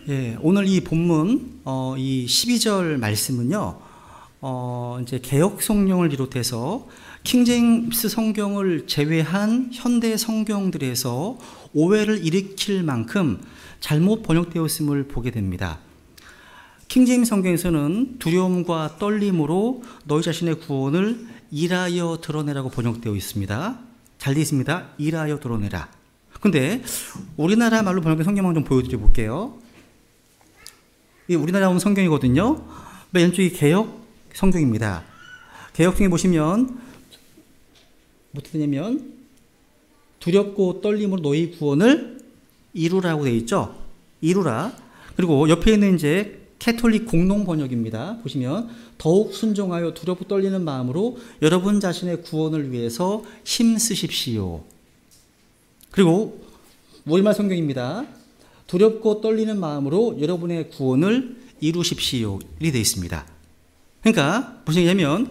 예, 오늘 이 본문 이 12절 말씀은요. 이제 개역 성경을 비롯해서 킹제임스 성경을 제외한 현대 성경들에서 오해를 일으킬 만큼 잘못 번역되었음을 보게 됩니다. 킹제임스 성경에서는 두려움과 떨림으로 너희 자신의 구원을 일하여 드러내라고 번역되어 있습니다. 잘 되어 있습니다. 일하여 드러내라. 근데 우리나라 말로 번역된 성경만 좀 보여드려 볼게요. 이 우리나라 온 성경이거든요. 맨 왼쪽이 개역 성경입니다. 개역 중에 보시면 어떻게 되냐면 두렵고 떨림으로 너희 구원을 이루라고 되어 있죠. 이루라. 그리고 옆에 있는 이제 캐톨릭 공동 번역입니다. 보시면 더욱 순종하여 두렵고 떨리는 마음으로 여러분 자신의 구원을 위해서 힘쓰십시오. 그리고 우리말 성경입니다. 두렵고 떨리는 마음으로 여러분의 구원을 이루십시오. 이렇게 되어 있습니다. 그러니까 무슨 얘기냐면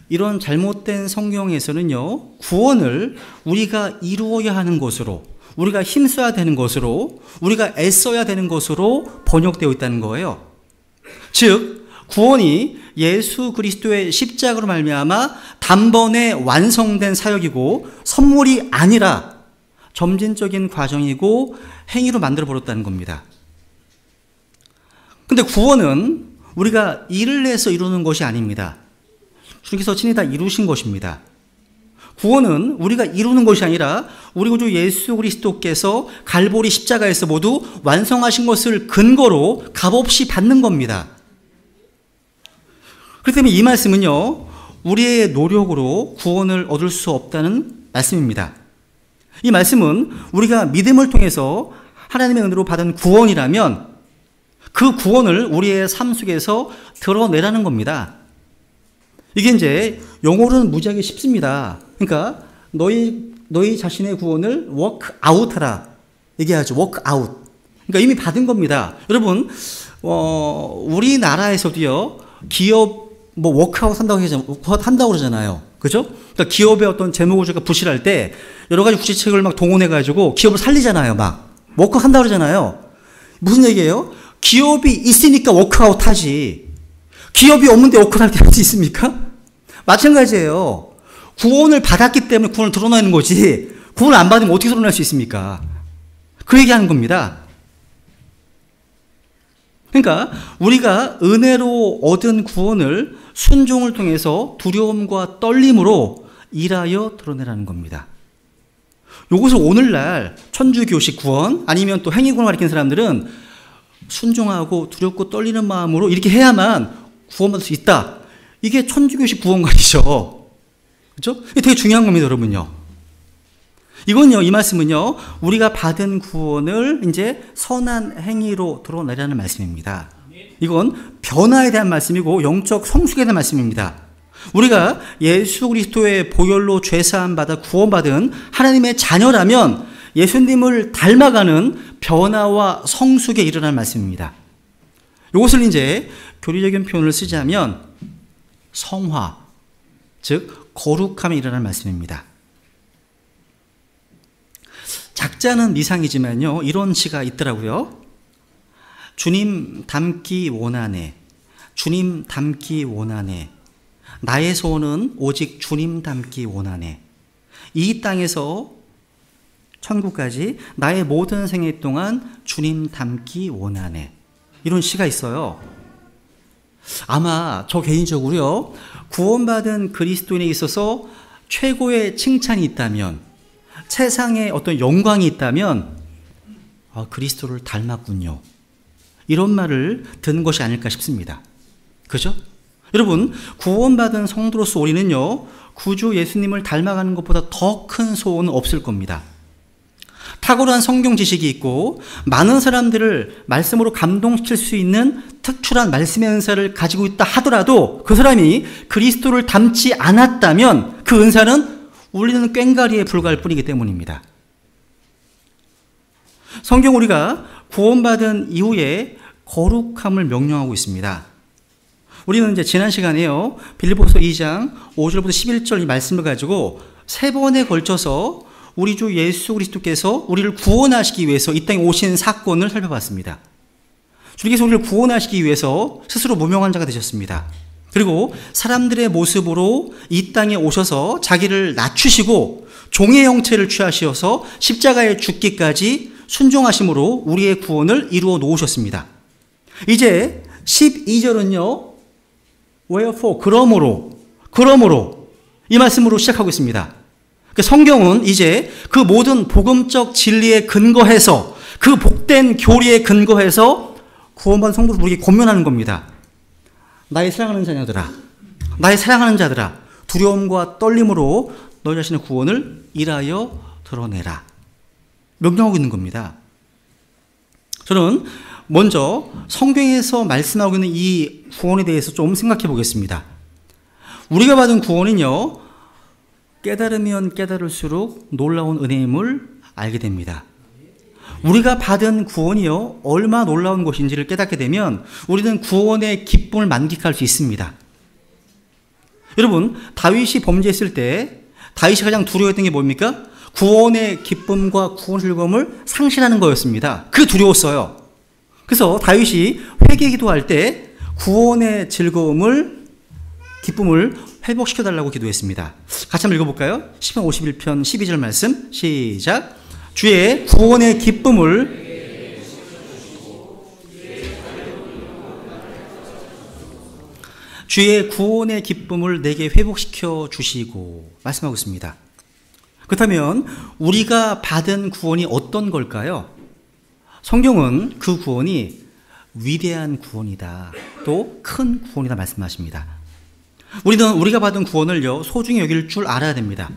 이런 잘못된 성경에서는요, 구원을 우리가 이루어야 하는 것으로, 우리가 힘써야 되는 것으로, 우리가 애써야 되는 것으로 번역되어 있다는 거예요. 즉 구원이 예수 그리스도의 십자가로 말미암아 단번에 완성된 사역이고 선물이 아니라 점진적인 과정이고 행위로 만들어 버렸다는 겁니다. 근데 구원은 우리가 일을 내서 이루는 것이 아닙니다. 주님께서 친히 다 이루신 것입니다. 구원은 우리가 이루는 것이 아니라 우리 구주 예수 그리스도께서 갈보리 십자가에서 모두 완성하신 것을 근거로 값없이 받는 겁니다. 그렇기 때문에 이 말씀은요, 우리의 노력으로 구원을 얻을 수 없다는 말씀입니다. 이 말씀은 우리가 믿음을 통해서 하나님의 은혜로 받은 구원이라면 그 구원을 우리의 삶 속에서 드러내라는 겁니다. 이게 이제 영어로는 무지하게 쉽습니다. 그러니까 너희 자신의 구원을 work out 하라 얘기하죠. work out. 그러니까 이미 받은 겁니다. 여러분, 우리나라에서도요, 기업 워크아웃 한다고 그러잖아요. 그죠? 그러니까 기업의 어떤 재무구조가 부실할 때 여러 가지 구체책을 막 동원해가지고 기업을 살리잖아요. 막 워크아웃 한다고 그러잖아요. 무슨 얘기예요? 기업이 있으니까 워크아웃 하지. 기업이 없는데 워크아웃 할 수 있습니까? 마찬가지예요. 구원을 받았기 때문에 구원을 드러내는 거지. 구원을 안 받으면 어떻게 드러낼 수 있습니까? 그 얘기하는 겁니다. 그러니까 우리가 은혜로 얻은 구원을 순종을 통해서 두려움과 떨림으로 일하여 드러내라는 겁니다. 이것을 오늘날 천주교식 구원 아니면 또 행위구원을 가리키는 사람들은 순종하고 두렵고 떨리는 마음으로 이렇게 해야만 구원받을 수 있다. 이게 천주교식 구원관이죠. 그렇죠? 이게 되게 중요한 겁니다, 여러분요. 이건요, 이 말씀은요, 우리가 받은 구원을 이제 선한 행위로 드러내라는 말씀입니다. 이건 변화에 대한 말씀이고 영적 성숙에 대한 말씀입니다. 우리가 예수 그리스도의 보혈로 죄사함 받아 구원받은 하나님의 자녀라면 예수님을 닮아가는 변화와 성숙에 이르라는 말씀입니다. 이것을 이제 교리적인 표현을 쓰자면 성화, 즉 거룩함에 이르라는 말씀입니다. 작자는 미상이지만요, 이런 시가 있더라고요. 주님 닮기 원하네. 주님 닮기 원하네. 나의 소원은 오직 주님 닮기 원하네. 이 땅에서 천국까지 나의 모든 생애 동안 주님 닮기 원하네. 이런 시가 있어요. 아마 저 개인적으로요, 구원받은 그리스도인에 있어서 최고의 칭찬이 있다면, 세상에 어떤 영광이 있다면 그리스도를 닮았군요. 이런 말을 듣는 것이 아닐까 싶습니다. 그죠? 여러분, 구원받은 성도로서 우리는요, 구주 예수님을 닮아가는 것보다 더 큰 소원은 없을 겁니다. 탁월한 성경 지식이 있고 많은 사람들을 말씀으로 감동시킬 수 있는 특출한 말씀의 은사를 가지고 있다 하더라도 그 사람이 그리스도를 닮지 않았다면 그 은사는 울리는 꽹과리에 불과할 뿐이기 때문입니다. 성경 우리가 구원받은 이후에 거룩함을 명령하고 있습니다. 우리는 이제 지난 시간에요, 빌립보서 2장 5절부터 11절 이 말씀을 가지고 3번에 걸쳐서 우리 주 예수 그리스도께서 우리를 구원하시기 위해서 이 땅에 오신 사건을 살펴봤습니다. 주님께서 우리를 구원하시기 위해서 스스로 무명한 자가 되셨습니다. 그리고 사람들의 모습으로 이 땅에 오셔서 자기를 낮추시고 종의 형체를 취하셔서 십자가에 죽기까지 순종하심으로 우리의 구원을 이루어 놓으셨습니다. 이제 12절은요. Wherefore, 그러므로 이 말씀으로 시작하고 있습니다. 성경은 이제 그 모든 복음적 진리에 근거해서 그 복된 교리에 근거해서 구원받은 성도를 우리에게 권면하는 겁니다. 나의 사랑하는 자녀들아, 나의 사랑하는 자들아, 두려움과 떨림으로 너희 자신의 구원을 일하여 드러내라. 명령하고 있는 겁니다. 저는 먼저 성경에서 말씀하고 있는 이 구원에 대해서 좀 생각해 보겠습니다. 우리가 받은 구원은요, 깨달으면 깨달을수록 놀라운 은혜임을 알게 됩니다. 우리가 받은 구원이요, 얼마나 놀라운 것인지를 깨닫게 되면 우리는 구원의 기쁨을 만끽할 수 있습니다. 여러분, 다윗이 범죄했을 때 다윗이 가장 두려워했던 게 뭡니까? 구원의 기쁨과 구원 즐거움을 상실하는 거였습니다. 그게 두려웠어요. 그래서 다윗이 회개 기도할 때 구원의 즐거움을, 기쁨을 회복시켜달라고 기도했습니다. 같이 한번 읽어볼까요? 시편 51편 12절 말씀 시작. 주의 구원의 기쁨을 주의 구원의 기쁨을 내게 회복시켜 주시고 말씀하고 있습니다. 그렇다면 우리가 받은 구원이 어떤 걸까요? 성경은 그 구원이 위대한 구원이다, 또 큰 구원이다 말씀하십니다. 우리가 받은 구원을요, 소중히 여길 줄 알아야 됩니다.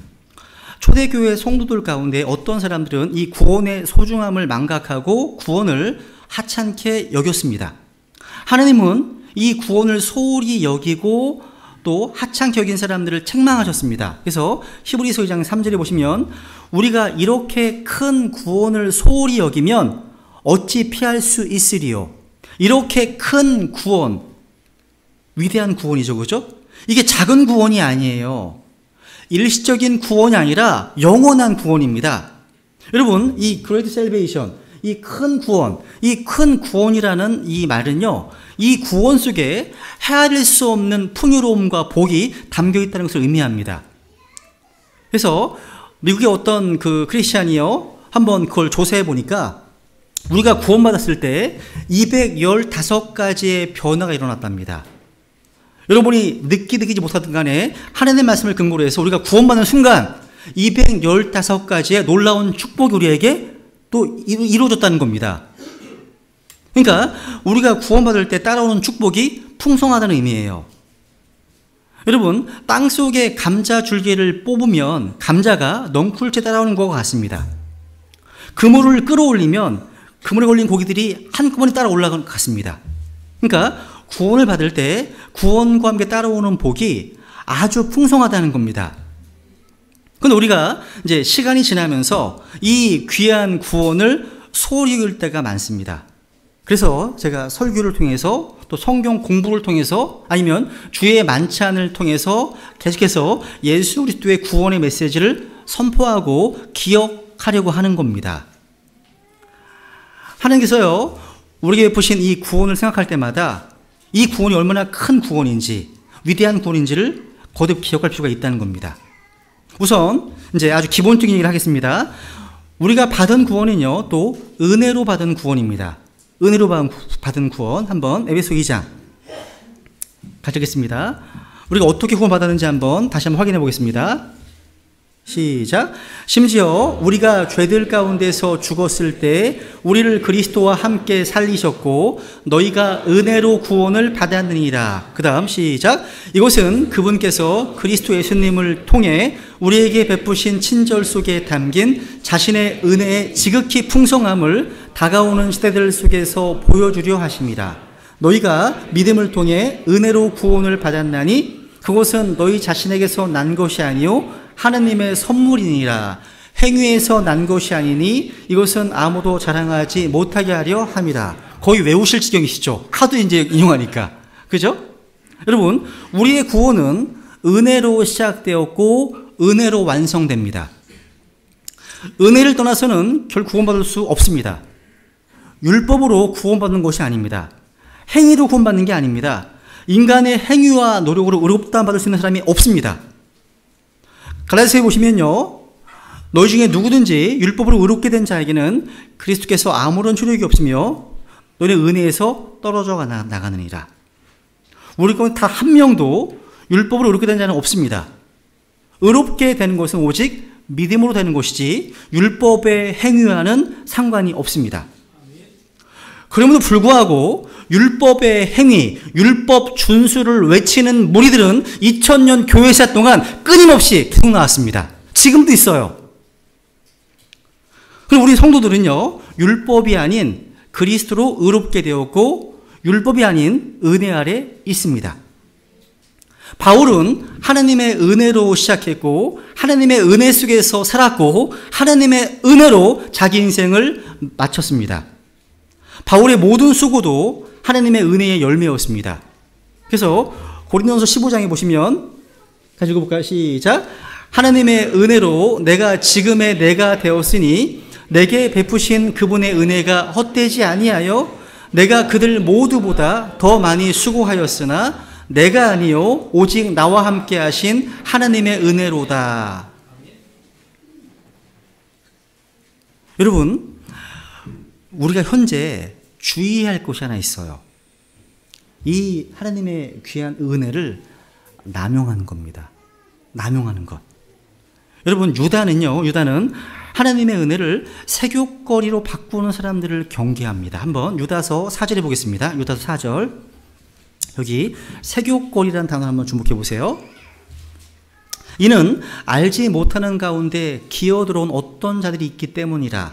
초대교회 성도들 가운데 어떤 사람들은 이 구원의 소중함을 망각하고 구원을 하찮게 여겼습니다. 하나님은 이 구원을 소홀히 여기고 또 하찮게 여긴 사람들을 책망하셨습니다. 그래서 히브리서 2장 3절에 보시면 우리가 이렇게 큰 구원을 소홀히 여기면 어찌 피할 수 있으리요. 이렇게 큰 구원, 위대한 구원이죠, 그죠? 이게 작은 구원이 아니에요. 일시적인 구원이 아니라 영원한 구원입니다. 여러분, 이 Great Salvation, 이 큰 구원, 이 큰 구원이라는 이 말은요, 이 구원 속에 헤아릴 수 없는 풍요로움과 복이 담겨 있다는 것을 의미합니다. 그래서 미국의 어떤 그 크리스찬이요, 한번 그걸 조사해 보니까 우리가 구원받았을 때 215가지의 변화가 일어났답니다. 여러분이 느끼지 못하든 간에 하나님의 말씀을 근거로 해서 우리가 구원받는 순간 215가지의 놀라운 축복이 우리에게 또 이루어졌다는 겁니다. 그러니까 우리가 구원받을 때 따라오는 축복이 풍성하다는 의미예요. 여러분, 땅속에 감자 줄기를 뽑으면 감자가 넝쿨째 따라오는 것과 같습니다. 그물을 끌어올리면 그물에 걸린 고기들이 한꺼번에 따라 올라가는 것 같습니다. 그러니까 구원을 받을 때 구원과 함께 따라오는 복이 아주 풍성하다는 겁니다. 그런데 우리가 이제 시간이 지나면서 이 귀한 구원을 소홀히 여길 때가 많습니다. 그래서 제가 설교를 통해서 또 성경 공부를 통해서 아니면 주의 만찬을 통해서 계속해서 예수 그리스도의 구원의 메시지를 선포하고 기억하려고 하는 겁니다. 하나님께서요, 우리에게 베푸신 이 구원을 생각할 때마다 이 구원이 얼마나 큰 구원인지, 위대한 구원인지를 거듭 기억할 필요가 있다는 겁니다. 우선 이제 아주 기본적인 얘기를 하겠습니다. 우리가 받은 구원은요, 또 은혜로 받은 구원입니다. 은혜로 받은 구원, 한번 에베소 2장 같이 읽겠습니다. 우리가 어떻게 구원받았는지 다시 한번 확인해 보겠습니다. 시작. 심지어 우리가 죄들 가운데서 죽었을 때 우리를 그리스도와 함께 살리셨고 너희가 은혜로 구원을 받았느니라. 그 다음 시작. 이것은 그분께서 그리스도 예수님을 통해 우리에게 베푸신 친절 속에 담긴 자신의 은혜의 지극히 풍성함을 다가오는 시대들 속에서 보여주려 하심이라. 너희가 믿음을 통해 은혜로 구원을 받았나니 그것은 너희 자신에게서 난 것이 아니요 하느님의 선물이니라. 행위에서 난 것이 아니니 이것은 아무도 자랑하지 못하게 하려 함이라. 거의 외우실 지경이시죠? 하도 이제 인용하니까. 그죠? 여러분, 우리의 구원은 은혜로 시작되었고 은혜로 완성됩니다. 은혜를 떠나서는 결국 구원받을 수 없습니다. 율법으로 구원받는 것이 아닙니다. 행위로 구원받는 게 아닙니다. 인간의 행위와 노력으로 의롭다 받을 수 있는 사람이 없습니다. 갈라디아서에 보시면요, 너희 중에 누구든지 율법으로 의롭게 된 자에게는 그리스도께서 아무런 효력이 없으며 너희는 은혜에서 떨어져 나가느니라. 우리 가운데 다 한 명도 율법으로 의롭게 된 자는 없습니다. 의롭게 되는 것은 오직 믿음으로 되는 것이지 율법의 행위와는 상관이 없습니다. 그럼에도 불구하고 율법의 행위, 율법 준수를 외치는 무리들은 2000년 교회사 동안 끊임없이 계속 나왔습니다. 지금도 있어요. 그리고 우리 성도들은요, 율법이 아닌 그리스도로 의롭게 되었고 율법이 아닌 은혜 아래 있습니다. 바울은 하나님의 은혜로 시작했고 하나님의 은혜 속에서 살았고 하나님의 은혜로 자기 인생을 마쳤습니다. 바울의 모든 수고도 하나님의 은혜의 열매였습니다. 그래서 고린도전서 15장에 보시면 같이 읽어볼까요? 시작. 하나님의 은혜로 내가 지금의 내가 되었으니 내게 베푸신 그분의 은혜가 헛되지 아니하여 내가 그들 모두보다 더 많이 수고하였으나 내가 아니요 오직 나와 함께 하신 하나님의 은혜로다. 여러분, 우리가 현재 주의할 것이 하나 있어요. 이 하나님의 귀한 은혜를 남용하는 겁니다. 남용하는 것. 여러분, 유다는 하나님의 은혜를 세교거리로 바꾸는 사람들을 경계합니다. 한번 유다서 4절에 보겠습니다. 유다서 4절. 여기 세교거리라는 단어 한번 주목해 보세요. 이는 알지 못하는 가운데 기어들어온 어떤 자들이 있기 때문이라.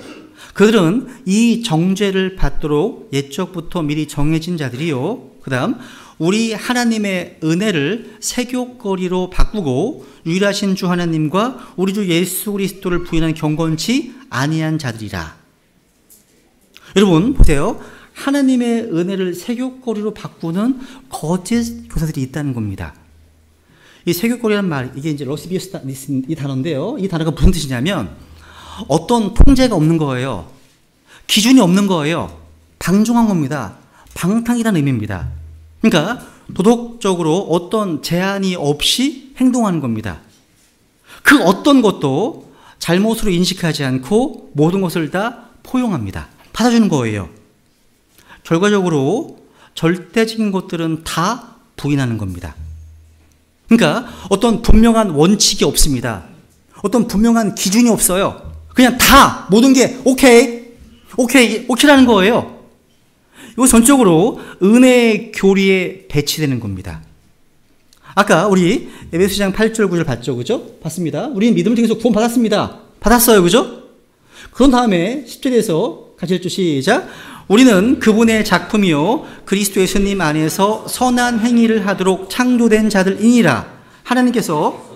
그들은 이 정죄를 받도록 옛적부터 미리 정해진 자들이요. 그 다음 우리 하나님의 은혜를 세교거리로 바꾸고 유일하신 주 하나님과 우리 주 예수 그리스도를 부인한 경건치 아니한 자들이라. 여러분 보세요. 하나님의 은혜를 세교거리로 바꾸는 거짓 교사들이 있다는 겁니다. 이 세교거리라는 말, 이게 이제 러스비어스 이 단어인데요. 이 단어가 무슨 뜻이냐면 어떤 통제가 없는 거예요. 기준이 없는 거예요. 방종한 겁니다. 방탕이라는 의미입니다. 그러니까 도덕적으로 어떤 제한이 없이 행동하는 겁니다. 그 어떤 것도 잘못으로 인식하지 않고 모든 것을 다 포용합니다. 받아주는 거예요. 결과적으로 절대적인 것들은 다 부인하는 겁니다. 그러니까 어떤 분명한 원칙이 없습니다. 어떤 분명한 기준이 없어요. 그냥 다 모든 게 오케이라는 거예요. 이거 전적으로 은혜의 교리에 배치되는 겁니다. 아까 우리 에베소장 8절 9절 봤죠, 그죠? 봤습니다. 우리는 믿음을 통해서 구원 받았습니다. 받았어요, 그죠? 그런 다음에 10절에서 같이 읽죠. 시작. 우리는 그분의 작품이요 그리스도 예수님 안에서 선한 행위를 하도록 창조된 자들이니라. 하나님께서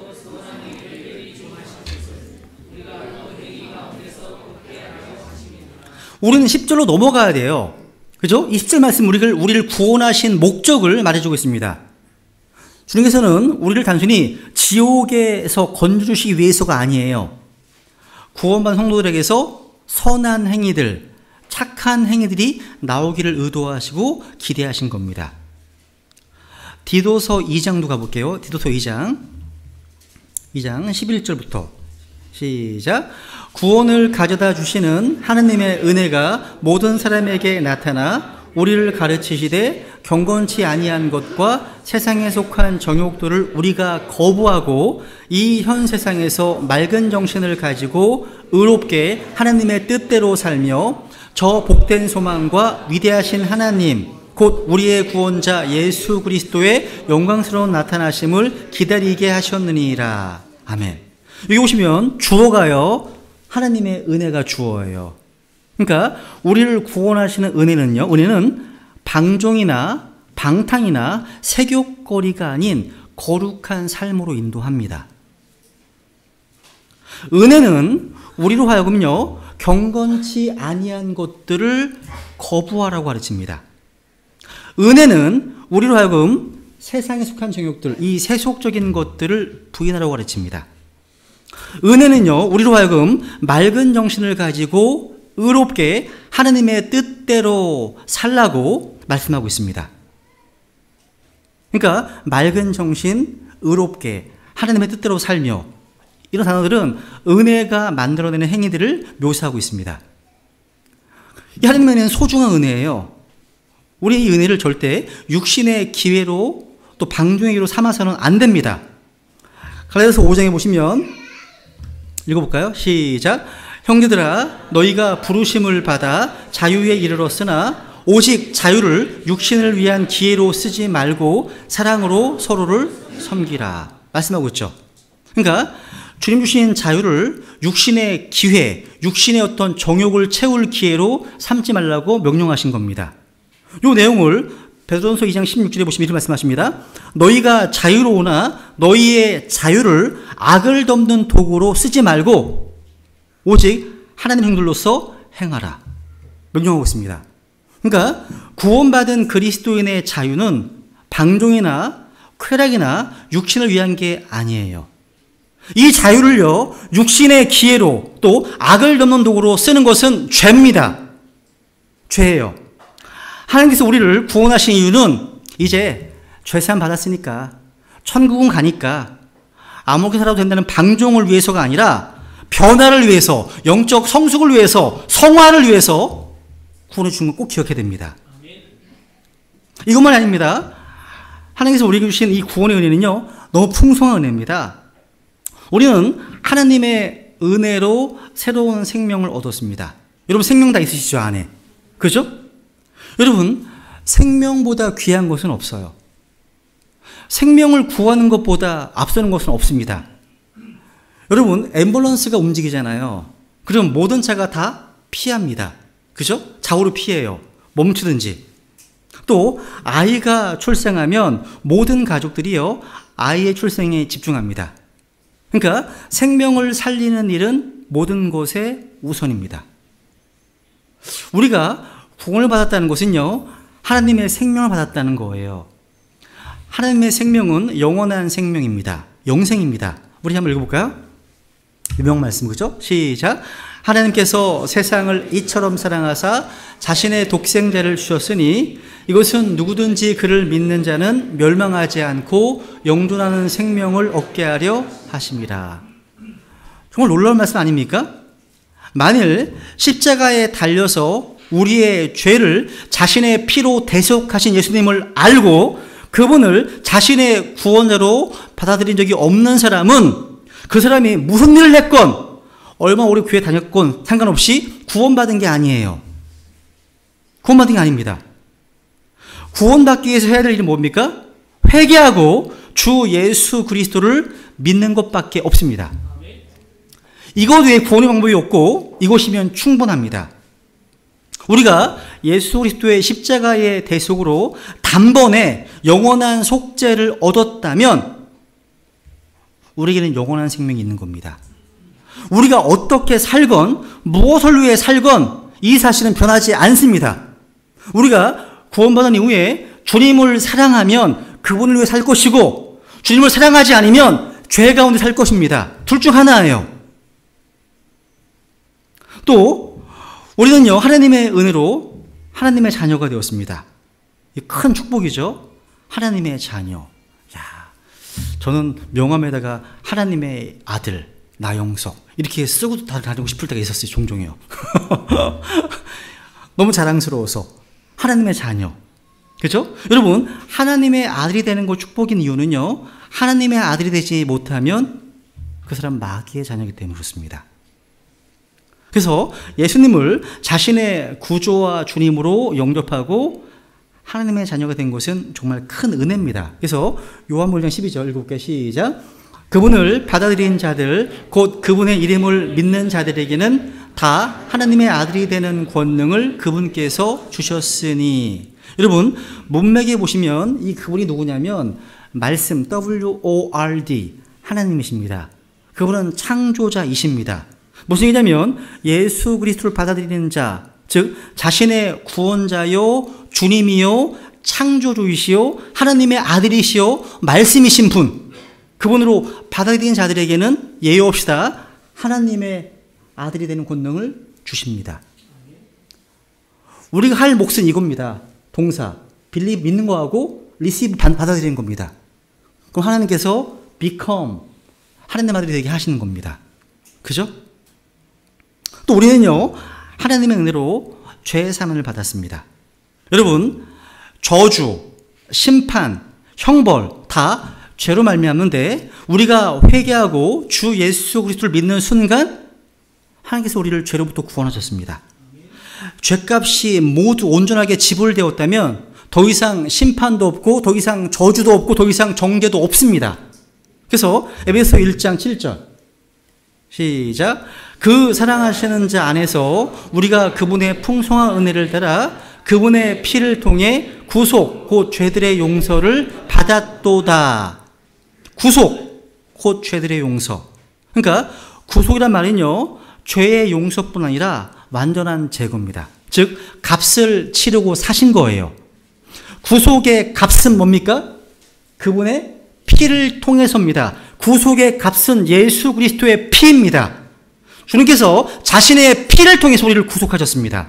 우리는 10절로 넘어가야 돼요. 그죠? 이 10절 말씀 우리를 구원하신 목적을 말해주고 있습니다. 주님께서는 우리를 단순히 지옥에서 건져주시기 위해서가 아니에요. 구원받은 성도들에게서 선한 행위들, 착한 행위들이 나오기를 의도하시고 기대하신 겁니다. 디도서 2장도 가볼게요. 디도서 2장 11절부터 시작. 구원을 가져다 주시는 하나님의 은혜가 모든 사람에게 나타나 우리를 가르치시되 경건치 아니한 것과 세상에 속한 정욕들을 우리가 거부하고 이 현 세상에서 맑은 정신을 가지고 의롭게 하나님의 뜻대로 살며 저 복된 소망과 위대하신 하나님 곧 우리의 구원자 예수 그리스도의 영광스러운 나타나심을 기다리게 하셨느니라. 아멘. 여기 보시면 주어가요 하나님의 은혜가 주어예요. 그러니까 우리를 구원하시는 은혜는 방종이나 방탕이나 세교거리가 아닌 거룩한 삶으로 인도합니다. 은혜는 우리로 하여금요 경건치 아니한 것들을 거부하라고 가르칩니다. 은혜는 우리로 하여금 세상에 속한 정욕들, 이 세속적인 것들을 부인하라고 가르칩니다. 은혜는요 우리로 하여금 맑은 정신을 가지고 의롭게 하나님의 뜻대로 살라고 말씀하고 있습니다. 그러니까 맑은 정신, 의롭게 하나님의 뜻대로 살며, 이런 단어들은 은혜가 만들어내는 행위들을 묘사하고 있습니다. 이 하나님의 은혜는 소중한 은혜예요. 우리 이 은혜를 절대 육신의 기회로 또 방종의 기회로 삼아서는 안 됩니다. 갈라디아서 5장에 보시면 읽어볼까요? 시작. 형제들아, 너희가 부르심을 받아 자유에 이르렀으나 오직 자유를 육신을 위한 기회로 쓰지 말고 사랑으로 서로를 섬기라 말씀하고 있죠. 그러니까 주님 주신 자유를 육신의 기회, 육신의 어떤 정욕을 채울 기회로 삼지 말라고 명령하신 겁니다. 이 내용을 베드로전서 2장 16절에 보시면 이렇게 말씀하십니다. 너희가 자유로우나 너희의 자유를 악을 덮는 도구로 쓰지 말고 오직 하나님의 형들로서 행하라 명령하고 있습니다. 그러니까 구원받은 그리스도인의 자유는 방종이나 쾌락이나 육신을 위한 게 아니에요. 이 자유를요, 육신의 기회로 또 악을 덮는 도구로 쓰는 것은 죄입니다. 죄예요. 하나님께서 우리를 구원하신 이유는 이제 죄사함 받았으니까, 천국은 가니까 아무렇게 살아도 된다는 방종을 위해서가 아니라 변화를 위해서, 영적 성숙을 위해서, 성화를 위해서 구원해 주신 건 꼭 기억해야 됩니다. 이것만 아닙니다. 하나님께서 우리에게 주신 이 구원의 은혜는요, 너무 풍성한 은혜입니다. 우리는 하나님의 은혜로 새로운 생명을 얻었습니다. 여러분 생명 다 있으시죠, 안에? 그죠? 여러분 생명보다 귀한 것은 없어요. 생명을 구하는 것보다 앞서는 것은 없습니다. 여러분 앰뷸런스가 움직이잖아요. 그럼 모든 차가 다 피합니다. 그죠? 좌우로 피해요. 멈추든지. 또 아이가 출생하면 모든 가족들이요, 아이의 출생에 집중합니다. 그러니까 생명을 살리는 일은 모든 것의 우선입니다. 우리가 구원을 받았다는 것은요, 하나님의 생명을 받았다는 거예요. 하나님의 생명은 영원한 생명입니다. 영생입니다. 우리 한번 읽어볼까요? 유명 말씀, 그죠? 시작. 하나님께서 세상을 이처럼 사랑하사 자신의 독생자를 주셨으니 이것은 누구든지 그를 믿는 자는 멸망하지 않고 영존하는 생명을 얻게 하려 하심이라. 정말 놀라운 말씀 아닙니까? 만일 십자가에 달려서 우리의 죄를 자신의 피로 대속하신 예수님을 알고 그분을 자신의 구원자로 받아들인 적이 없는 사람은 그 사람이 무슨 일을 했건 얼마나 오래 교회 다녔건 상관없이 구원받은 게 아니에요. 구원받은 게 아닙니다. 구원받기 위해서 해야 될 일은 뭡니까? 회개하고 주 예수 그리스도를 믿는 것밖에 없습니다. 이것 외에 구원의 방법이 없고 이것이면 충분합니다. 우리가 예수 그리스도의 십자가의 대속으로 단번에 영원한 속죄를 얻었다면 우리에게는 영원한 생명이 있는 겁니다. 우리가 어떻게 살건 무엇을 위해 살건 이 사실은 변하지 않습니다. 우리가 구원받은 이후에 주님을 사랑하면 그분을 위해 살 것이고 주님을 사랑하지 않으면 죄 가운데 살 것입니다. 둘 중 하나예요. 또 우리는요, 하나님의 은혜로 하나님의 자녀가 되었습니다. 큰 축복이죠. 하나님의 자녀. 야, 저는 명함에다가 하나님의 아들 나영석 이렇게 쓰고 다니고 싶을 때가 있었어요. 종종요. 너무 자랑스러워서. 하나님의 자녀. 그죠? 여러분, 하나님의 아들이 되는 것 축복인 이유는요, 하나님의 아들이 되지 못하면 그 사람 마귀의 자녀이기 때문에 그렇습니다. 그래서 예수님을 자신의 구조와 주님으로 영접하고 하나님의 자녀가 된 것은 정말 큰 은혜입니다. 그래서 요한복음 12절 읽어볼게요. 시작. 그분을 받아들인 자들, 곧 그분의 이름을 믿는 자들에게는 다 하나님의 아들이 되는 권능을 그분께서 주셨으니. 여러분, 문맥에 보시면 이 그분이 누구냐면 말씀 WORD 하나님이십니다. 그분은 창조자이십니다. 무슨 얘기냐면 예수 그리스도를 받아들이는 자, 즉 자신의 구원자요 주님이요 창조주이시요 하나님의 아들이시요 말씀이신 분, 그분으로 받아들이는 자들에게는 예외 없이 다 하나님의 아들이 되는 권능을 주십니다. 우리가 할 몫은 이겁니다. 동사, believe 믿는 거하고 receive 받아들이는 겁니다. 그럼 하나님께서 become 하나님 아들이 되게 하시는 겁니다. 그죠? 또 우리는요, 하나님의 은혜로 죄 사함을 받았습니다. 여러분, 저주, 심판, 형벌 다 죄로 말미암는데 우리가 회개하고 주 예수 그리스도를 믿는 순간 하나님께서 우리를 죄로부터 구원하셨습니다. 죄값이 모두 온전하게 지불되었다면 더 이상 심판도 없고 더 이상 저주도 없고 더 이상 정죄도 없습니다. 그래서 에베소 1장 7절 시작. 그 사랑하시는 자 안에서 우리가 그분의 풍성한 은혜를 따라 그분의 피를 통해 구속 곧 죄들의 용서를 받았도다. 구속 곧 죄들의 용서. 그러니까 구속이란 말은요, 죄의 용서뿐 아니라 완전한 제거입니다. 즉 값을 치르고 사신 거예요. 구속의 값은 뭡니까? 그분의 피를 통해서입니다. 구속의 값은 예수 그리스도의 피입니다. 주님께서 자신의 피를 통해서 우리를 구속하셨습니다.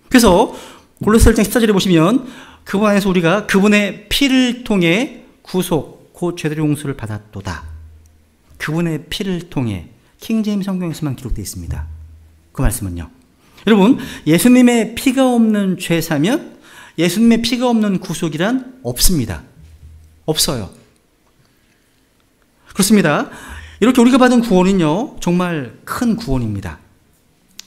그래서 골로새 1장 14절에 보시면 그분 안에서 우리가 그분의 피를 통해 구속 곧 죄들의 용서를 받았도다. 그분의 피를 통해 킹제임스 성경에서만 기록되어 있습니다. 그 말씀은요, 여러분, 예수님의 피가 없는 죄 사면 예수님의 피가 없는 구속이란 없습니다. 없어요. 그렇습니다. 이렇게 우리가 받은 구원은요, 정말 큰 구원입니다.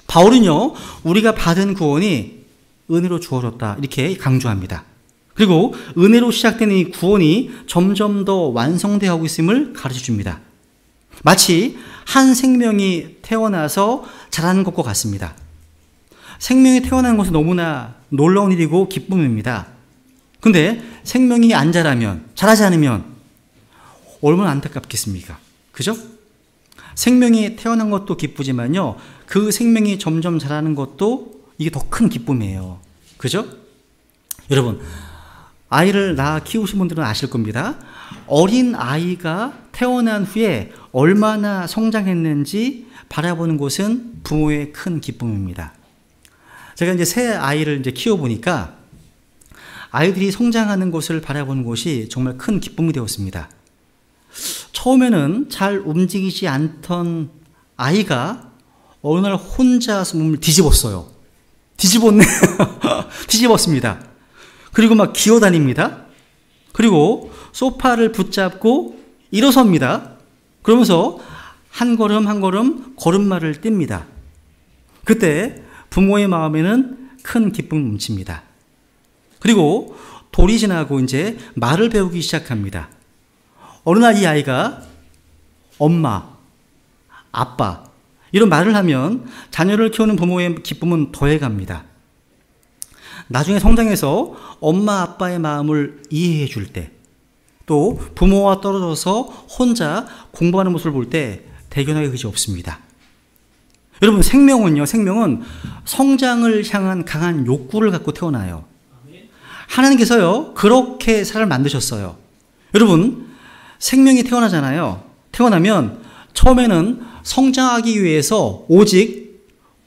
바울은요, 우리가 받은 구원이 은혜로 주어졌다 이렇게 강조합니다. 그리고 은혜로 시작되는 이 구원이 점점 더 완성되어 가고 있음을 가르쳐 줍니다. 마치 한 생명이 태어나서 자라는 것과 같습니다. 생명이 태어나는 것은 너무나 놀라운 일이고 기쁨입니다. 근데 생명이 안 자라지 않으면 얼마나 안타깝겠습니까? 그죠? 생명이 태어난 것도 기쁘지만요, 그 생명이 점점 자라는 것도 이게 더 큰 기쁨이에요. 그죠? 여러분, 아이를 낳아 키우신 분들은 아실 겁니다. 어린 아이가 태어난 후에 얼마나 성장했는지 바라보는 것은 부모의 큰 기쁨입니다. 제가 이제 새 아이를 이제 키워보니까 아이들이 성장하는 것을 바라보는 것이 정말 큰 기쁨이 되었습니다. 처음에는 잘 움직이지 않던 아이가 어느 날 혼자서 몸을 뒤집었어요. 뒤집었습니다. 그리고 막 기어다닙니다. 그리고 소파를 붙잡고 일어섭니다. 그러면서 한 걸음 한 걸음 걸음마를 띱니다. 그때 부모의 마음에는 큰 기쁨이 넘칩니다. 그리고 돌이 지나고 이제 말을 배우기 시작합니다. 어느 날 이 아이가 엄마, 아빠 이런 말을 하면 자녀를 키우는 부모의 기쁨은 더해갑니다. 나중에 성장해서 엄마, 아빠의 마음을 이해해 줄 때, 또 부모와 떨어져서 혼자 공부하는 모습을 볼 때 대견하게 그지 없습니다. 여러분, 생명은 성장을 향한 강한 욕구를 갖고 태어나요. 하나님께서요, 그렇게 사람을 만드셨어요. 여러분, 생명이 태어나잖아요. 태어나면 처음에는 성장하기 위해서 오직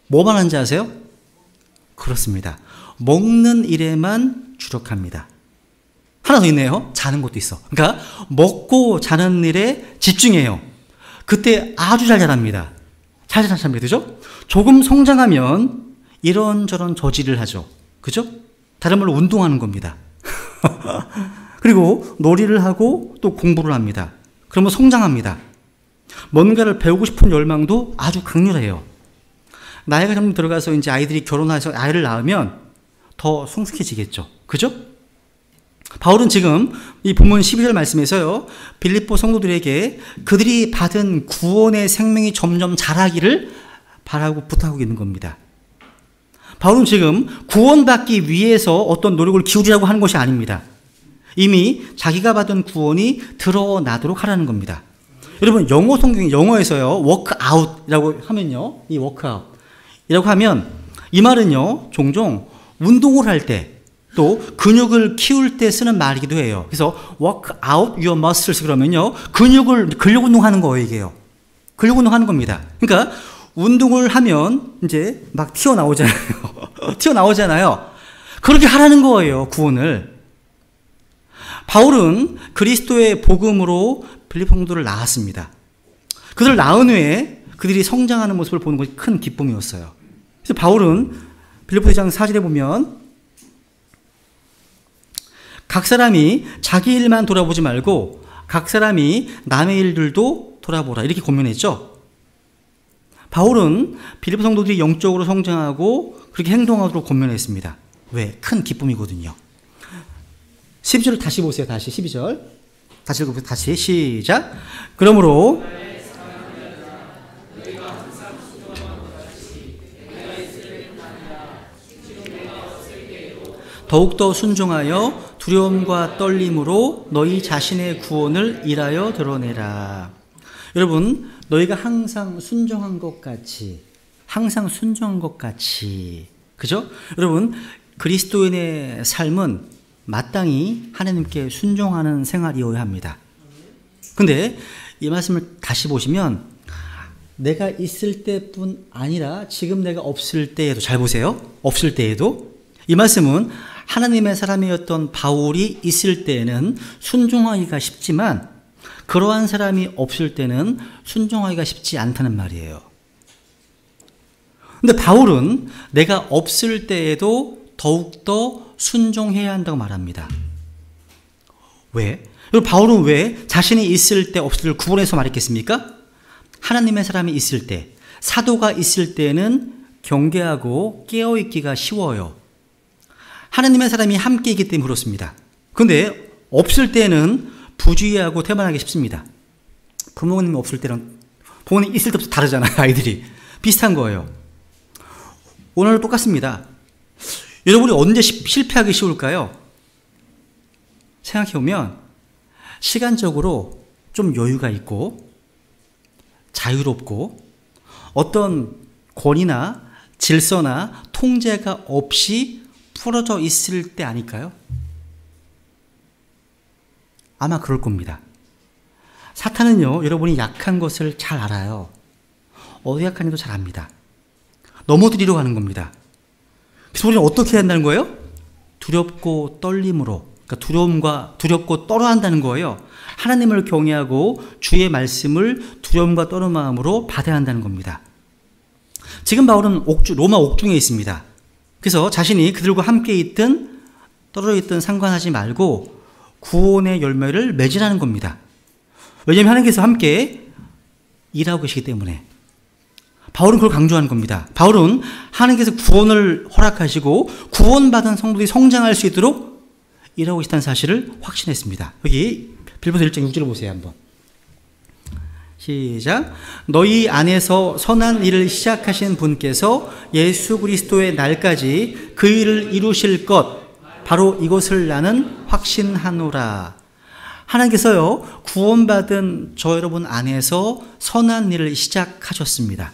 뭐만 하는지 아세요? 그렇습니다. 먹는 일에만 주력합니다. 하나 더 있네요. 자는 것도 있어. 그러니까 먹고 자는 일에 집중해요. 그때 아주 잘 자랍니다. 잘 자랍니다. 그죠? 조금 성장하면 이런저런 저지를 하죠. 그죠? 다른 말로 운동하는 겁니다. 그리고 놀이를 하고 또 공부를 합니다. 그러면 성장합니다. 뭔가를 배우고 싶은 열망도 아주 강렬해요. 나이가 좀 들어가서 이제 아이들이 결혼해서 아이를 낳으면 더 성숙해지겠죠. 그죠? 바울은 지금 이 본문 12절 말씀에서요, 빌립보 성도들에게 그들이 받은 구원의 생명이 점점 자라기를 바라고 부탁하고 있는 겁니다. 바울은 지금 구원받기 위해서 어떤 노력을 기울이라고 하는 것이 아닙니다. 이미 자기가 받은 구원이 드러나도록 하라는 겁니다. 여러분, 영어 성경, 영어에서요, work out이라고 하면요, 이 work out이라고 하면 이 말은요, 종종 운동을 할 때, 또 근육을 키울 때 쓰는 말이기도 해요. 그래서 work out your muscles 그러면요, 근육 운동하는 거예요, 이게요. 근육 운동하는 겁니다. 그러니까 운동을 하면 이제 막 튀어나오잖아요. 튀어나오잖아요. 그렇게 하라는 거예요, 구원을. 바울은 그리스도의 복음으로 빌립보 성도를 낳았습니다. 그들을 낳은 후에 그들이 성장하는 모습을 보는 것이 큰 기쁨이었어요. 그래서 바울은 빌립보 2장 4절에 보면 각 사람이 자기 일만 돌아보지 말고 각 사람이 남의 일들도 돌아보라, 이렇게 권면했죠. 바울은 빌립보 성도들이 영적으로 성장하고 그렇게 행동하도록 권면했습니다. 왜? 큰 기쁨이거든요. 12절을 다시 보세요. 다시 12절. 다시 읽어보세요. 다시 시작. 그러므로 더욱더 순종하여 두려움과 떨림으로 너희 자신의 구원을 일하여 드러내라. 여러분, 너희가 항상 순종한 것 같이, 그죠? 여러분, 그리스도인의 삶은 마땅히 하나님께 순종하는 생활이어야 합니다. 근데 이 말씀을 다시 보시면 내가 있을 때뿐 아니라 지금 내가 없을 때에도, 잘 보세요. 없을 때에도 이 말씀은 하나님의 사람이었던 바울이 있을 때에는 순종하기가 쉽지만 그러한 사람이 없을 때는 순종하기가 쉽지 않다는 말이에요. 근데 바울은 내가 없을 때에도 더욱더 순종해야 한다고 말합니다. 왜? 여러분, 바울은 왜 자신이 있을 때 없을 때를 구분해서 말했겠습니까? 하나님의 사람이 있을 때, 사도가 있을 때는 경계하고 깨어있기가 쉬워요. 하나님의 사람이 함께 있기 때문에 그렇습니다. 그런데 없을 때는 부주의하고 태만하기 쉽습니다. 부모님 없을 때랑 부모님 있을 때부터 다르잖아요. 아이들이 비슷한 거예요. 오늘 똑같습니다. 여러분이 언제 실패하기 쉬울까요? 생각해보면 시간적으로 좀 여유가 있고 자유롭고 어떤 권위나 질서나 통제가 없이 풀어져 있을 때 아닐까요? 아마 그럴 겁니다. 사탄은요, 여러분이 약한 것을 잘 알아요. 어디 약한지도 잘 압니다. 넘어뜨리려고 하는 겁니다. 그래서 우리는 어떻게 해야 한다는 거예요? 두렵고 떨림으로, 그러니까 두렵고 떨어 한다는 거예요. 하나님을 경외하고 주의 말씀을 두려움과 떨은 마음으로 받아야 한다는 겁니다. 지금 바울은 로마 옥중에 있습니다. 그래서 자신이 그들과 함께 있든 떨어져 있든 상관하지 말고 구원의 열매를 맺으라는 겁니다. 왜냐하면 하나님께서 함께 일하고 계시기 때문에. 바울은 그걸 강조하는 겁니다. 바울은 하나님께서 구원을 허락하시고 구원받은 성도들이 성장할 수 있도록 일하고 계시다는 사실을 확신했습니다. 여기 빌립보서 1장 6절을 보세요. 한번 시작. 너희 안에서 선한 일을 시작하신 분께서 예수 그리스도의 날까지 그 일을 이루실 것, 바로 이것을 나는 확신하노라. 하나님께서요, 구원받은 저 여러분 안에서 선한 일을 시작하셨습니다.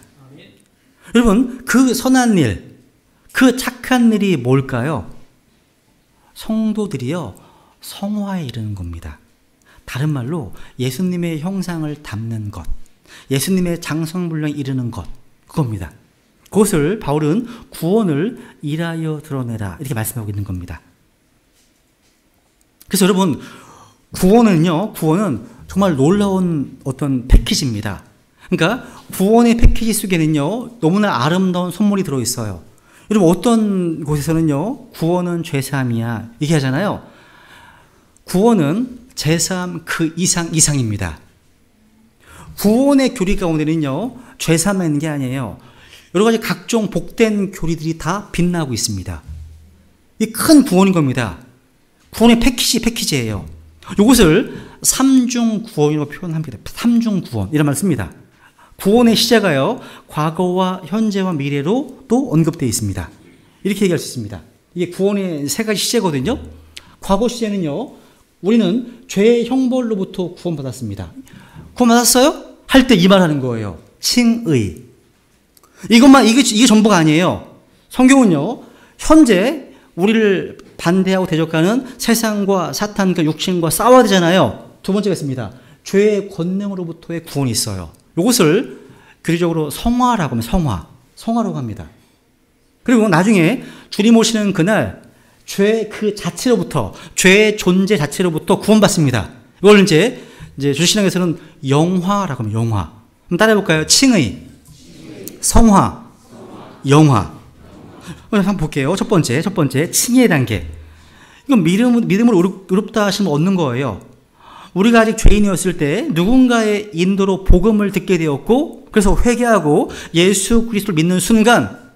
여러분, 그 선한 일, 그 착한 일이 뭘까요? 성도들이요, 성화에 이르는 겁니다. 다른 말로 예수님의 형상을 담는 것, 예수님의 장성불령에 이르는 것, 그겁니다. 그것을 바울은 구원을 일하여 드러내라, 이렇게 말씀하고 있는 겁니다. 그래서 여러분, 구원은 정말 놀라운 어떤 패키지입니다. 그러니까 구원의 패키지 속에는요, 너무나 아름다운 선물이 들어있어요. 여러분, 어떤 곳에서는요, 구원은 죄사함이야 얘기하잖아요. 구원은 죄사함 그 이상입니다. 구원의 교리 가운데는요, 죄사함만 있는 게 아니에요. 여러 가지 각종 복된 교리들이 다 빛나고 있습니다. 이 큰 구원인 겁니다. 구원의 패키지예요. 이것을 삼중 구원이라고 표현합니다. 삼중 구원, 이런 말을 씁니다. 구원의 시제가요, 과거와 현재와 미래로 또 언급되어 있습니다. 이렇게 얘기할 수 있습니다. 이게 구원의 세 가지 시제거든요. 과거 시제는요, 우리는 죄의 형벌로부터 구원받았습니다. 구원받았어요? 할 때 이 말하는 거예요. 칭의. 이게 전부가 아니에요. 성경은요, 현재 우리를 반대하고 대적하는 세상과 사탄과 육신과 싸워야 되잖아요. 두 번째가 있습니다. 죄의 권능으로부터의 구원이 있어요. 이것을 교리적으로 성화라고 하면 성화라고 합니다. 그리고 나중에 주님 오시는 그날 죄 그 자체로부터, 죄의 존재 자체로부터 구원받습니다. 이걸 이제 주신학에서는 영화라고 합니다. 영화. 한번 따라해볼까요? 칭의, 성화, 영화. 한번 볼게요. 첫 번째 칭의의 단계. 이건 믿음으로 의롭다 하심을 얻는 거예요. 우리가 아직 죄인이었을 때 누군가의 인도로 복음을 듣게 되었고, 그래서 회개하고 예수 그리스도를 믿는 순간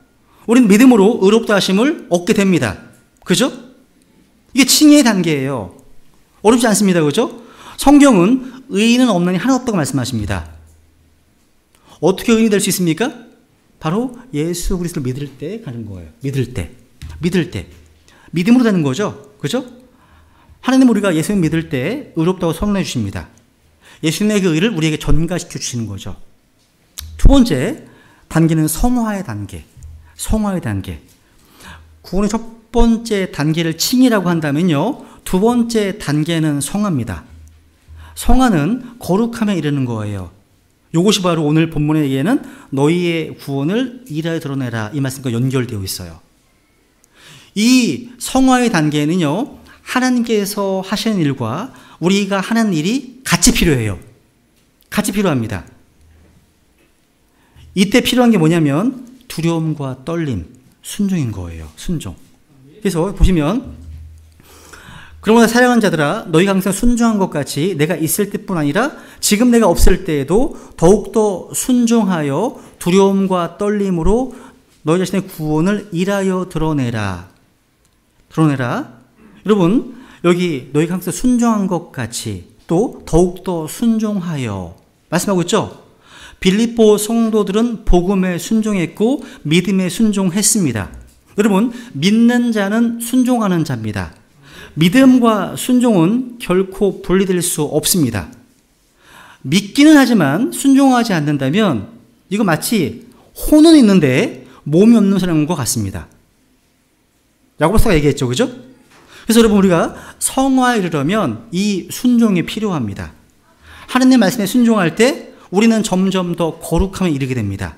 우리는 믿음으로 의롭다 하심을 얻게 됩니다. 그죠? 이게 칭의의 단계예요. 어렵지 않습니다. 그죠? 성경은 의인은 없나니 하나 없다고 말씀하십니다. 어떻게 의인이 될 수 있습니까? 바로 예수 그리스도를 믿을 때 가는 거예요. 믿을 때. 믿음으로 되는 거죠. 그죠? 하나님 우리가 예수님 믿을 때 의롭다고 선언해 주십니다. 예수님의 그 의를 우리에게 전가시켜 주시는 거죠. 두 번째 단계는 성화의 단계. 구원의 첫 번째 단계를 칭의라고 한다면요, 두 번째 단계는 성화입니다. 성화는 거룩함에 이르는 거예요. 이것이 바로 오늘 본문에 얘기하는 너희의 구원을 일하여 드러내라, 이 말씀과 연결되어 있어요. 이 성화의 단계는요, 하나님께서 하시는 일과 우리가 하는 일이 같이 필요해요. 같이 필요합니다. 이때 필요한 게 뭐냐면 두려움과 떨림, 순종인 거예요. 순종. 그래서 보시면, 그러므로 사랑하는 자들아 너희가 항상 순종한 것 같이 내가 있을 때뿐 아니라 지금 내가 없을 때에도 더욱더 순종하여 두려움과 떨림으로 너희 자신의 구원을 일하여 드러내라. 여러분, 여기 너희가 항상 순종한 것 같이 또 더욱더 순종하여 말씀하고 있죠? 빌립보 성도들은 복음에 순종했고 믿음에 순종했습니다. 여러분, 믿는 자는 순종하는 자입니다. 믿음과 순종은 결코 분리될 수 없습니다. 믿기는 하지만 순종하지 않는다면 이거 마치 혼은 있는데 몸이 없는 사람과 같습니다. 야고보서가 얘기했죠. 그죠? 그래서 여러분, 우리가 성화에 이르려면 이 순종이 필요합니다. 하나님의 말씀에 순종할 때 우리는 점점 더 거룩함에 이르게 됩니다.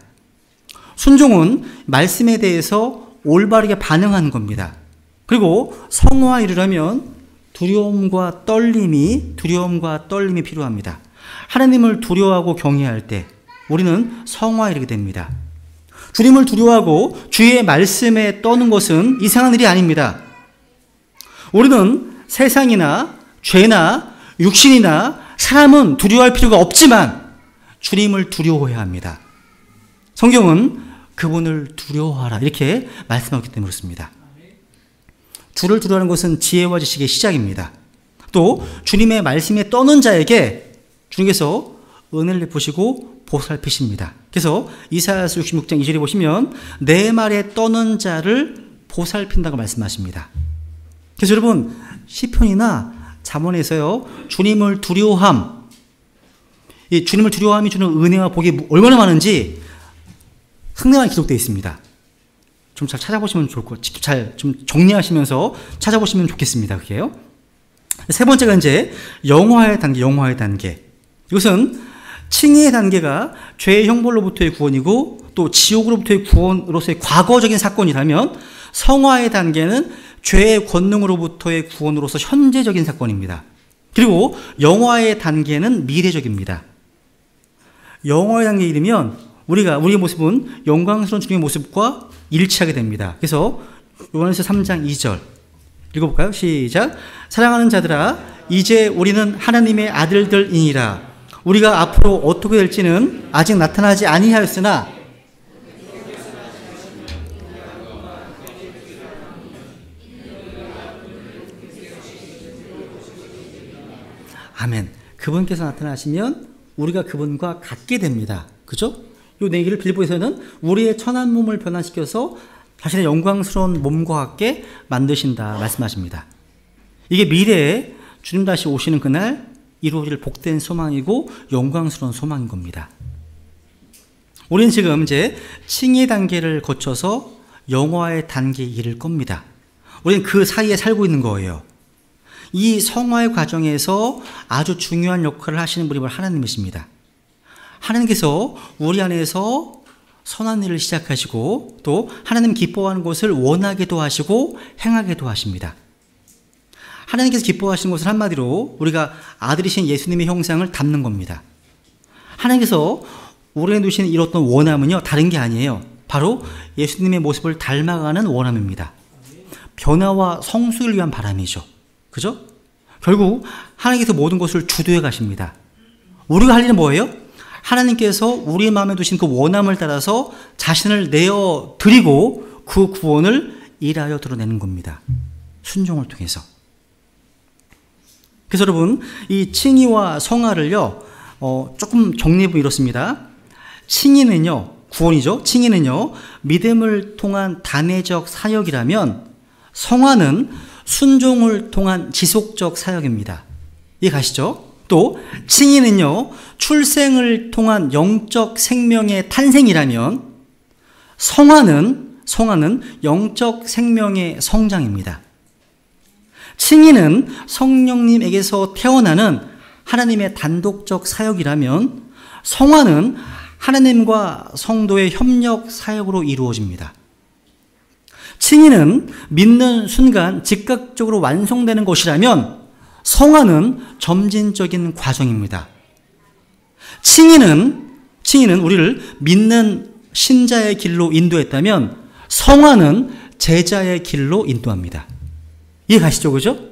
순종은 말씀에 대해서 올바르게 반응하는 겁니다. 그리고 성화에 이르려면 두려움과 떨림이 필요합니다. 하나님을 두려워하고 경외할 때 우리는 성화에 이르게 됩니다. 주님을 두려워하고 주의 말씀에 떠는 것은 이상한 일이 아닙니다. 우리는 세상이나 죄나 육신이나 사람은 두려워할 필요가 없지만 주님을 두려워해야 합니다. 성경은 그분을 두려워하라 이렇게 말씀하기 때문에 그렇습니다. 주를 두려워하는 것은 지혜와 지식의 시작입니다. 또 주님의 말씀에 떠는 자에게 주님께서 은혜를 베푸시고 보살피십니다. 그래서 이사야서 66장 2절에 보시면 내 말에 떠는 자를 보살핀다고 말씀하십니다. 그래서 여러분, 시편이나 잠언에서요, 주님을 두려워함, 이 주님을 두려워함이 주는 은혜와 복이 얼마나 많은지 상당히 기록되어 있습니다. 좀 잘 찾아보시면 좋을 것, 직접 잘 좀 정리하시면서 찾아보시면 좋겠습니다. 그게요. 세 번째가 이제 영화의 단계. 이것은 칭의의 단계가 죄의 형벌로부터의 구원이고 또 지옥으로부터의 구원으로서의 과거적인 사건이라면 성화의 단계는 죄의 권능으로부터의 구원으로서 현재적인 사건입니다. 그리고 영화의 단계는 미래적입니다. 영화의 단계에 이르면 우리의 모습은 영광스러운 주님의 모습과 일치하게 됩니다. 그래서 요한일서 3장 2절 읽어볼까요? 시작. 사랑하는 자들아 이제 우리는 하나님의 아들들이니라. 우리가 앞으로 어떻게 될지는 아직 나타나지 아니하였으나 아멘. 그분께서 나타나시면 우리가 그분과 같게 됩니다. 그죠? 이 내기를 빌립보에서는 우리의 천한 몸을 변화시켜서 자신의 영광스러운 몸과 같게 만드신다 말씀하십니다. 이게 미래에 주님 다시 오시는 그날 이루어질 복된 소망이고 영광스러운 소망인 겁니다. 우리는 지금 이제 칭의 단계를 거쳐서 영화의 단계에 이를 겁니다. 우리는 그 사이에 살고 있는 거예요. 이 성화의 과정에서 아주 중요한 역할을 하시는 분이 바로 하나님이십니다. 하나님께서 우리 안에서 선한 일을 시작하시고 또 하나님 기뻐하는 것을 원하게도 하시고 행하게도 하십니다. 하나님께서 기뻐하시는 것은 한마디로 우리가 아들이신 예수님의 형상을 담는 겁니다. 하나님께서 우리에 두신 이 어떤 원함은요, 다른 게 아니에요. 바로 예수님의 모습을 닮아가는 원함입니다. 변화와 성숙을 위한 바람이죠. 그죠? 결국 하나님께서 모든 것을 주도해 가십니다. 우리가 할 일은 뭐예요? 하나님께서 우리 마음에 두신 그 원함을 따라서 자신을 내어 드리고 그 구원을 일하여 드러내는 겁니다. 순종을 통해서. 그래서 여러분, 이 칭의와 성화를요, 조금 정리해보면 이렇습니다. 칭의는요, 구원이죠. 칭의는요, 믿음을 통한 단회적 사역이라면 성화는 순종을 통한 지속적 사역입니다. 이해 가시죠? 또 칭의는요, 출생을 통한 영적 생명의 탄생이라면 성화는 영적 생명의 성장입니다. 칭의는 성령님에게서 태어나는 하나님의 단독적 사역이라면 성화는 하나님과 성도의 협력 사역으로 이루어집니다. 칭의는 믿는 순간 즉각적으로 완성되는 것이라면 성화는 점진적인 과정입니다. 칭의는 우리를 믿는 신자의 길로 인도했다면 성화는 제자의 길로 인도합니다. 이해 가시죠? 그죠?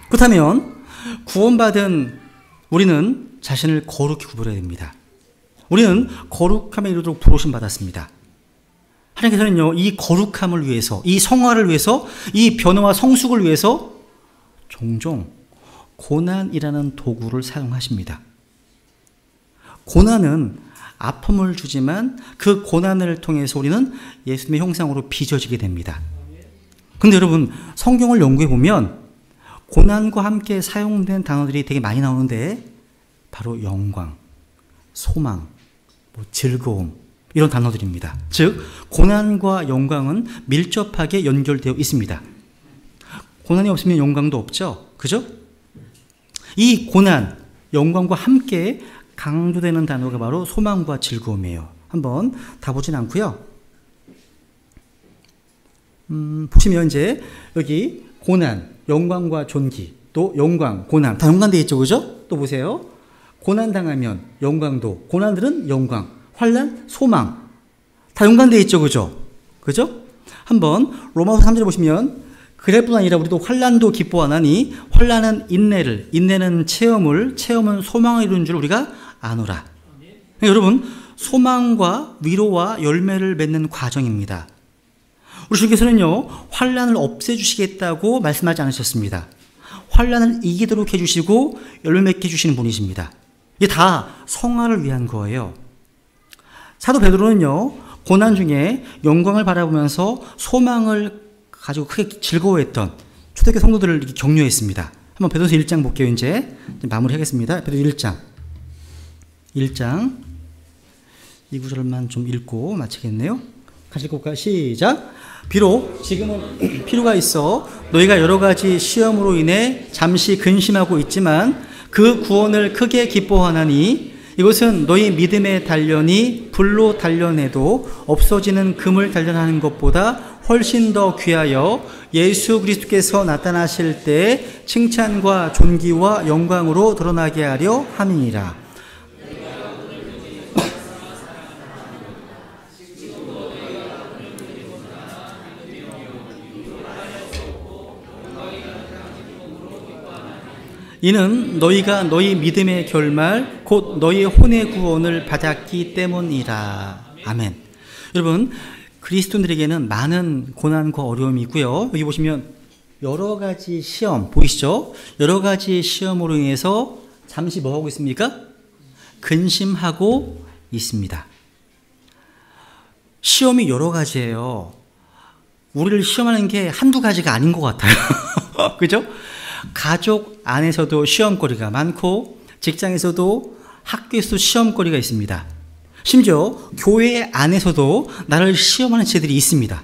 그렇다면 구원받은 우리는 자신을 거룩히 구별해야 됩니다. 우리는 거룩함에 이르도록 부르심 받았습니다. 하나님께서는요, 이 거룩함을 위해서, 이 성화를 위해서, 이 변화와 성숙을 위해서 종종 고난이라는 도구를 사용하십니다. 고난은 아픔을 주지만 그 고난을 통해서 우리는 예수님의 형상으로 빚어지게 됩니다. 근데 여러분, 성경을 연구해 보면 고난과 함께 사용된 단어들이 되게 많이 나오는데 바로 영광, 소망, 즐거움, 이런 단어들입니다. 즉 고난과 영광은 밀접하게 연결되어 있습니다. 고난이 없으면 영광도 없죠. 그죠? 이 고난, 영광과 함께 강조되는 단어가 바로 소망과 즐거움이에요. 한번 다 보진 않고요. 보시면 이제 여기 고난, 영광과 존귀, 또 영광, 고난 다 연관되어 있죠. 그죠? 또 보세요. 고난 당하면 영광도, 고난들은 영광, 환난, 소망 다 연관되어 있죠. 그죠? 그죠? 한번 로마서 3절에 보시면 그럴 뿐 아니라 우리도 환난도 기뻐하나니 환난은 인내를, 인내는 체험을, 체험은 소망을 이루는 줄 우리가 아노라. 여러분, 소망과 위로와 열매를 맺는 과정입니다. 우리 주께서는요, 환난을 없애주시겠다고 말씀하지 않으셨습니다. 환난을 이기도록 해주시고 열매 맺게 해주시는 분이십니다. 이게 다 성화를 위한 거예요. 사도 베드로는요, 고난 중에 영광을 바라보면서 소망을 가지고 크게 즐거워했던 초대교회 성도들을 격려했습니다. 한번 베드로서 1장 볼게요. 이제 마무리하겠습니다. 베드로서 1장 이 구절만 좀 읽고 마치겠네요. 같이 읽을까요? 시작. 비록 지금은 필요가 있어 너희가 여러 가지 시험으로 인해 잠시 근심하고 있지만 그 구원을 크게 기뻐하나니 이것은 너희 믿음의 단련이 불로 단련해도 없어지는 금을 단련하는 것보다 훨씬 더 귀하여 예수 그리스도께서 나타나실 때 칭찬과 존귀와 영광으로 드러나게 하려 함이니라. 이는 너희가 너희 믿음의 결말 곧 너희의 혼의 구원을 받았기 때문이라. 아멘. 여러분, 그리스도인들에게는 많은 고난과 어려움이 있고요. 여기 보시면 여러 가지 시험 보이시죠? 여러 가지 시험으로 인해서 잠시 뭐 하고 있습니까? 근심하고 있습니다. 시험이 여러 가지예요. 우리를 시험하는 게 한두 가지가 아닌 것 같아요. 그죠? 가족 안에서도 시험거리가 많고 직장에서도 학교에서도 시험거리가 있습니다. 심지어 교회 안에서도 나를 시험하는 지들이 있습니다.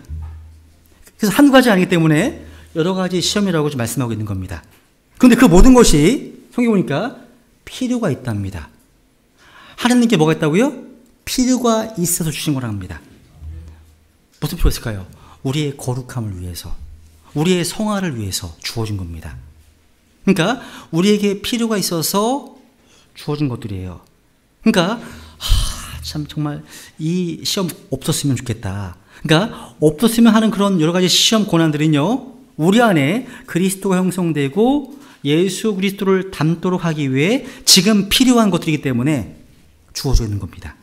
그래서 한두 가지 아니기 때문에 여러 가지 시험이라고 좀 말씀하고 있는 겁니다. 그런데 그 모든 것이 성경에 보니까 필요가 있답니다. 하나님께 뭐가 있다고요? 필요가 있어서 주신 거라 합니다. 무슨 필요가 있을까요? 우리의 거룩함을 위해서, 우리의 성화를 위해서 주어진 겁니다. 그러니까 우리에게 필요가 있어서 주어진 것들이에요. 그러니까 참 정말 이 시험 없었으면 좋겠다. 그러니까 없었으면 하는 그런 여러 가지 시험 고난들은요, 우리 안에 그리스도가 형성되고 예수 그리스도를 닮도록 하기 위해 지금 필요한 것들이기 때문에 주어져 있는 겁니다.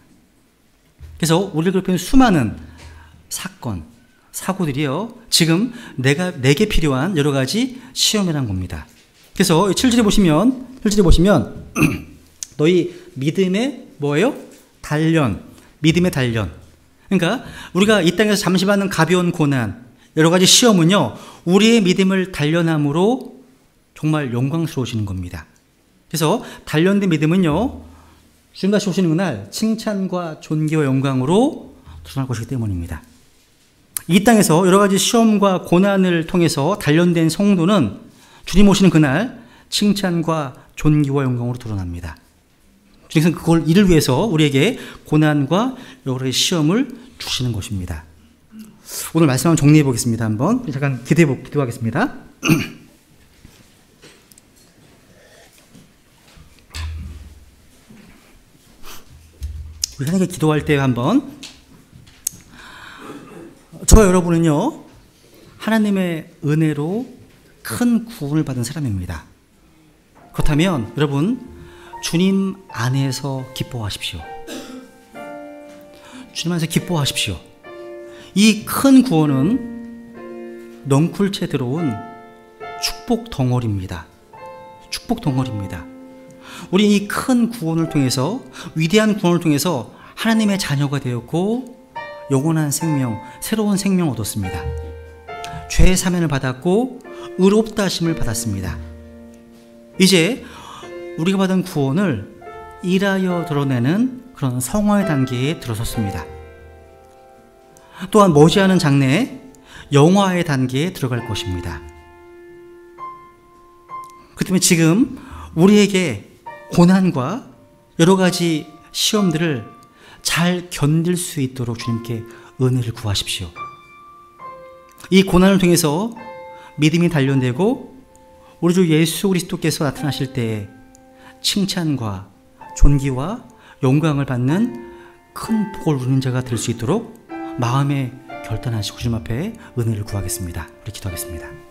그래서 우리를 괴롭히는 수많은 사건, 사고들이요, 지금 내게 필요한 여러 가지 시험이라는 겁니다. 그래서 7절에 보시면 너희 믿음의 뭐예요? 단련, 믿음의 단련. 그러니까 우리가 이 땅에서 잠시 받는 가벼운 고난, 여러 가지 시험은요, 우리의 믿음을 단련함으로 정말 영광스러워지는 겁니다. 그래서 단련된 믿음은요, 주님 다시 오시는 그날 칭찬과 존귀와 영광으로 드러날 것이기 때문입니다. 이 땅에서 여러 가지 시험과 고난을 통해서 단련된 성도는 주님 오시는 그날 칭찬과 존귀와 영광으로 드러납니다. 주님은 이를 위해서 우리에게 고난과 여러 가지 시험을 주시는 것입니다. 오늘 말씀 한번 정리해 보겠습니다. 한번 잠깐 기도하겠습니다. 우리 하나님께 기도할 때 한번, 저와 여러분은요, 하나님의 은혜로 큰 구원을 받은 사람입니다. 그렇다면 여러분, 주님 안에서 기뻐하십시오. 주님 안에서 기뻐하십시오. 이 큰 구원은 넝쿨채 들어온 축복 덩어리입니다. 축복 덩어리입니다. 우리 이 큰 구원을 통해서, 위대한 구원을 통해서 하나님의 자녀가 되었고 영원한 생명, 새로운 생명을 얻었습니다. 죄의 사면을 받았고 의롭다 하심을 받았습니다. 이제 우리가 받은 구원을 일하여 드러내는 그런 성화의 단계에 들어섰습니다. 또한 머지않은 장래에 영화의 단계에 들어갈 것입니다. 그렇기 때문에 지금 우리에게 고난과 여러 가지 시험들을 잘 견딜 수 있도록 주님께 은혜를 구하십시오. 이 고난을 통해서 믿음이 단련되고 우리 주 예수 그리스도께서 나타나실 때에 칭찬과 존귀와 영광을 받는 큰 복을 누리는 자가 될 수 있도록 마음에 결단하시고 주님 앞에 은혜를 구하겠습니다. 우리 기도하겠습니다.